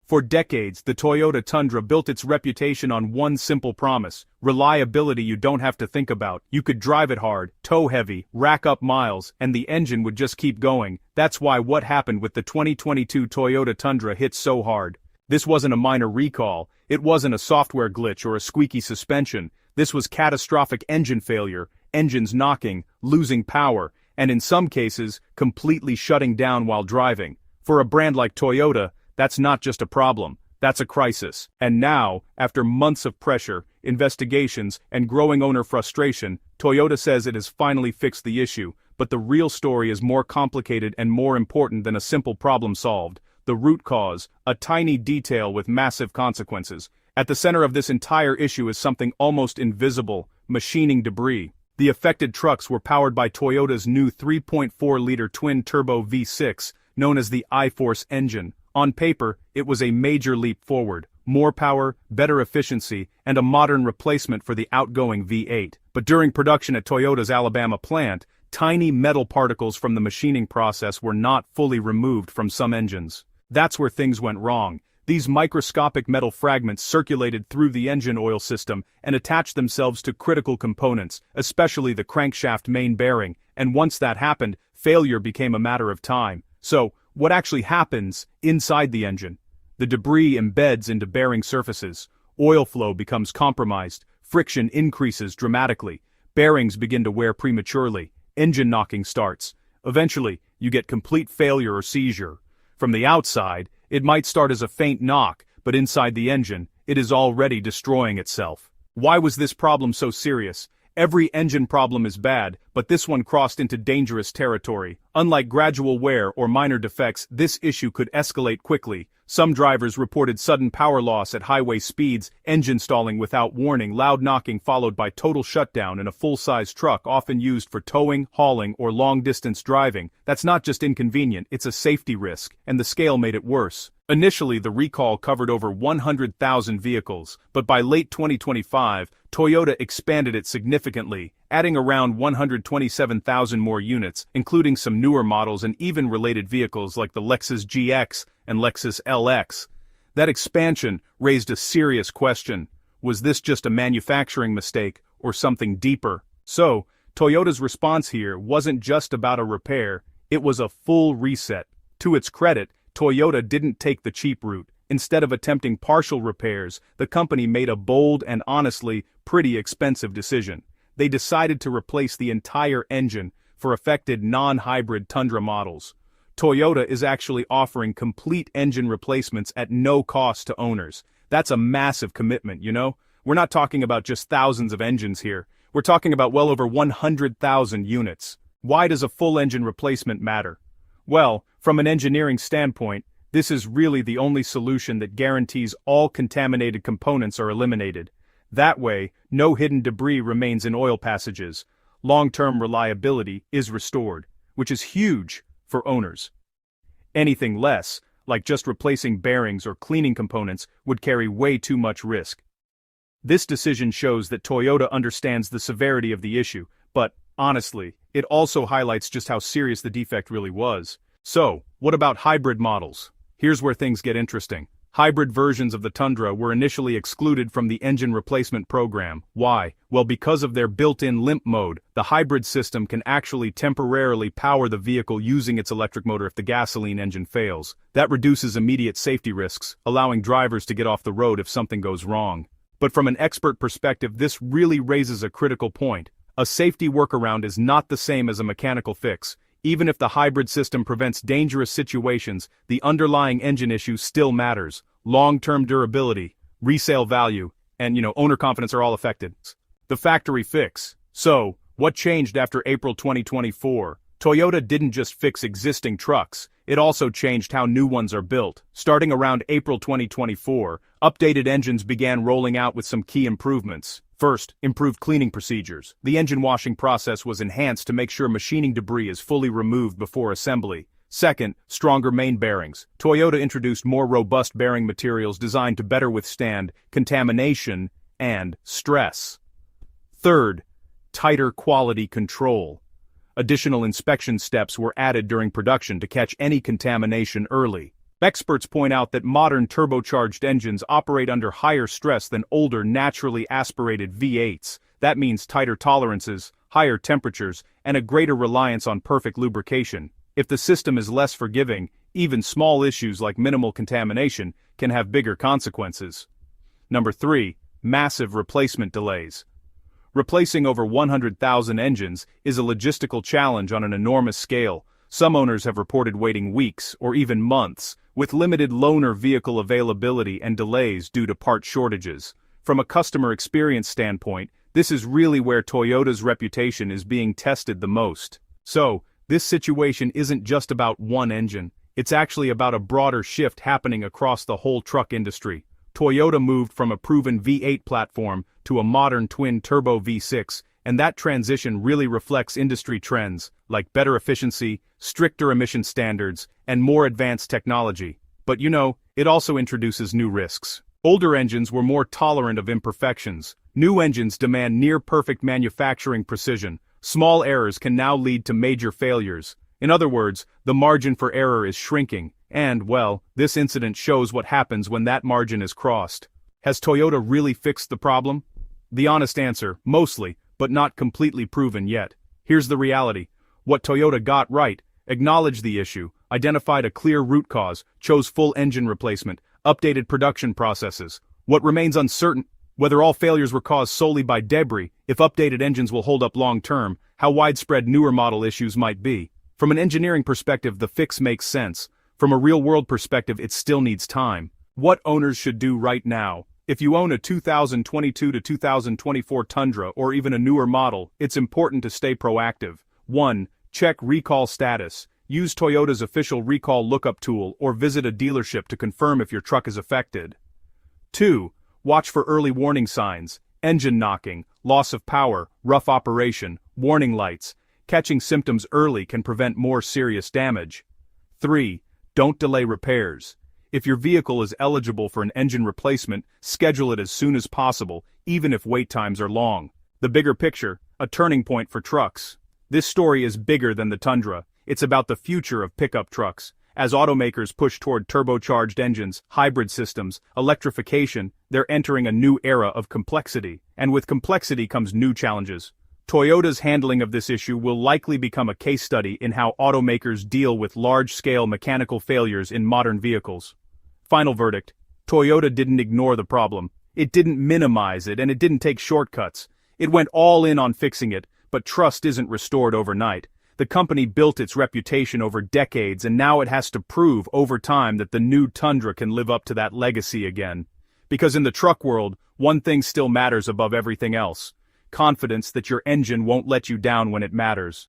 For decades, the Toyota Tundra built its reputation on one simple promise: reliability you don't have to think about. You could drive it hard, tow heavy, rack up miles, and the engine would just keep going. That's why what happened with the 2022 Toyota Tundra hit so hard. This wasn't a minor recall, it wasn't a software glitch or a squeaky suspension. This was catastrophic engine failure, engines knocking, losing power, and in some cases, completely shutting down while driving. For a brand like Toyota, that's not just a problem, that's a crisis. And now, after months of pressure, investigations, and growing owner frustration, Toyota says it has finally fixed the issue, but the real story is more complicated and more important than a simple problem solved. The root cause, a tiny detail with massive consequences. At the center of this entire issue is something almost invisible: machining debris. The affected trucks were powered by Toyota's new 3.4-liter twin-turbo V6, known as the iForce engine. On paper, it was a major leap forward: more power, better efficiency, and a modern replacement for the outgoing V8. But during production at Toyota's Alabama plant, tiny metal particles from the machining process were not fully removed from some engines. That's where things went wrong. These microscopic metal fragments circulated through the engine oil system and attached themselves to critical components, especially the crankshaft main bearing, and once that happened, failure became a matter of time. So, what actually happens inside the engine? The debris embeds into bearing surfaces, oil flow becomes compromised, friction increases dramatically, bearings begin to wear prematurely, engine knocking starts. Eventually, you get complete failure or seizure. From the outside, it might start as a faint knock, but inside the engine, it is already destroying itself. Why was this problem so serious? Every engine problem is bad, but this one crossed into dangerous territory. Unlike gradual wear or minor defects, this issue could escalate quickly. Some drivers reported sudden power loss at highway speeds, engine stalling without warning, loud knocking followed by total shutdown in a full-size truck often used for towing, hauling, or long-distance driving. That's not just inconvenient, it's a safety risk, and the scale made it worse. Initially, the recall covered over 100,000 vehicles, but by late 2025, Toyota expanded it significantly, adding around 127,000 more units, including some newer models and even related vehicles like the Lexus GX and Lexus LX. That expansion raised a serious question: was this just a manufacturing mistake or something deeper? So, Toyota's response here wasn't just about a repair, it was a full reset. To its credit, Toyota didn't take the cheap route. Instead of attempting partial repairs, the company made a bold and honestly pretty expensive decision. They decided to replace the entire engine for affected non-hybrid Tundra models. Toyota is actually offering complete engine replacements at no cost to owners. That's a massive commitment, you know? We're not talking about just thousands of engines here. We're talking about well over 100,000 units. Why does a full engine replacement matter? Well, from an engineering standpoint, this is really the only solution that guarantees all contaminated components are eliminated. That way, no hidden debris remains in oil passages. Long-term reliability is restored, which is huge for owners. Anything less, like just replacing bearings or cleaning components, would carry way too much risk. This decision shows that Toyota understands the severity of the issue, but, honestly, it also highlights just how serious the defect really was. So, what about hybrid models? Here's where things get interesting. Hybrid versions of the Tundra were initially excluded from the engine replacement program. Why? Well, because of their built-in limp mode, the hybrid system can actually temporarily power the vehicle using its electric motor if the gasoline engine fails. That reduces immediate safety risks, allowing drivers to get off the road if something goes wrong. But from an expert perspective, this really raises a critical point. A safety workaround is not the same as a mechanical fix. Even if the hybrid system prevents dangerous situations, the underlying engine issue still matters. Long-term durability, resale value, and, owner confidence are all affected. The factory fix. So, what changed after April 2024? Toyota didn't just fix existing trucks, it also changed how new ones are built. Starting around April 2024, updated engines began rolling out with some key improvements. First, improved cleaning procedures. The engine washing process was enhanced to make sure machining debris is fully removed before assembly. Second, stronger main bearings. Toyota introduced more robust bearing materials designed to better withstand contamination and stress. Third, tighter quality control. Additional inspection steps were added during production to catch any contamination early. Experts point out that modern turbocharged engines operate under higher stress than older naturally aspirated V8s. That means tighter tolerances, higher temperatures, and a greater reliance on perfect lubrication. If the system is less forgiving, even small issues like minimal contamination can have bigger consequences. Number 3. Massive replacement delays. Replacing over 100,000 engines is a logistical challenge on an enormous scale. Some owners have reported waiting weeks or even months, with limited loaner vehicle availability and delays due to part shortages. From a customer experience standpoint, this is really where Toyota's reputation is being tested the most. So, this situation isn't just about one engine, it's actually about a broader shift happening across the whole truck industry. Toyota moved from a proven V8 platform to a modern twin-turbo V6, and that transition really reflects industry trends, like better efficiency, stricter emission standards, and more advanced technology. But it also introduces new risks. Older engines were more tolerant of imperfections. New engines demand near-perfect manufacturing precision. Small errors can now lead to major failures. In other words, the margin for error is shrinking, and, well, this incident shows what happens when that margin is crossed. Has Toyota really fixed the problem? The honest answer, mostly, but not completely proven yet. Here's the reality. What Toyota got right: acknowledged the issue, identified a clear root cause, chose full engine replacement, updated production processes. What remains uncertain: whether all failures were caused solely by debris, if updated engines will hold up long-term, how widespread newer model issues might be. From an engineering perspective, the fix makes sense. From a real-world perspective, it still needs time. What owners should do right now? If you own a 2022 to 2024 Tundra or even a newer model, it's important to stay proactive. 1. Check recall status. Use Toyota's official recall lookup tool or visit a dealership to confirm if your truck is affected. 2. Watch for early warning signs: engine knocking, loss of power, rough operation, warning lights. Catching symptoms early can prevent more serious damage. 3. Don't delay repairs. If your vehicle is eligible for an engine replacement, schedule it as soon as possible, even if wait times are long. The bigger picture: a turning point for trucks. This story is bigger than the Tundra. It's about the future of pickup trucks. As automakers push toward turbocharged engines, hybrid systems, electrification, they're entering a new era of complexity. And with complexity comes new challenges. Toyota's handling of this issue will likely become a case study in how automakers deal with large-scale mechanical failures in modern vehicles. Final verdict: Toyota didn't ignore the problem. It didn't minimize it, and it didn't take shortcuts. It went all in on fixing it, but trust isn't restored overnight. The company built its reputation over decades, and now it has to prove over time that the new Tundra can live up to that legacy again. Because in the truck world, one thing still matters above everything else: confidence that your engine won't let you down when it matters.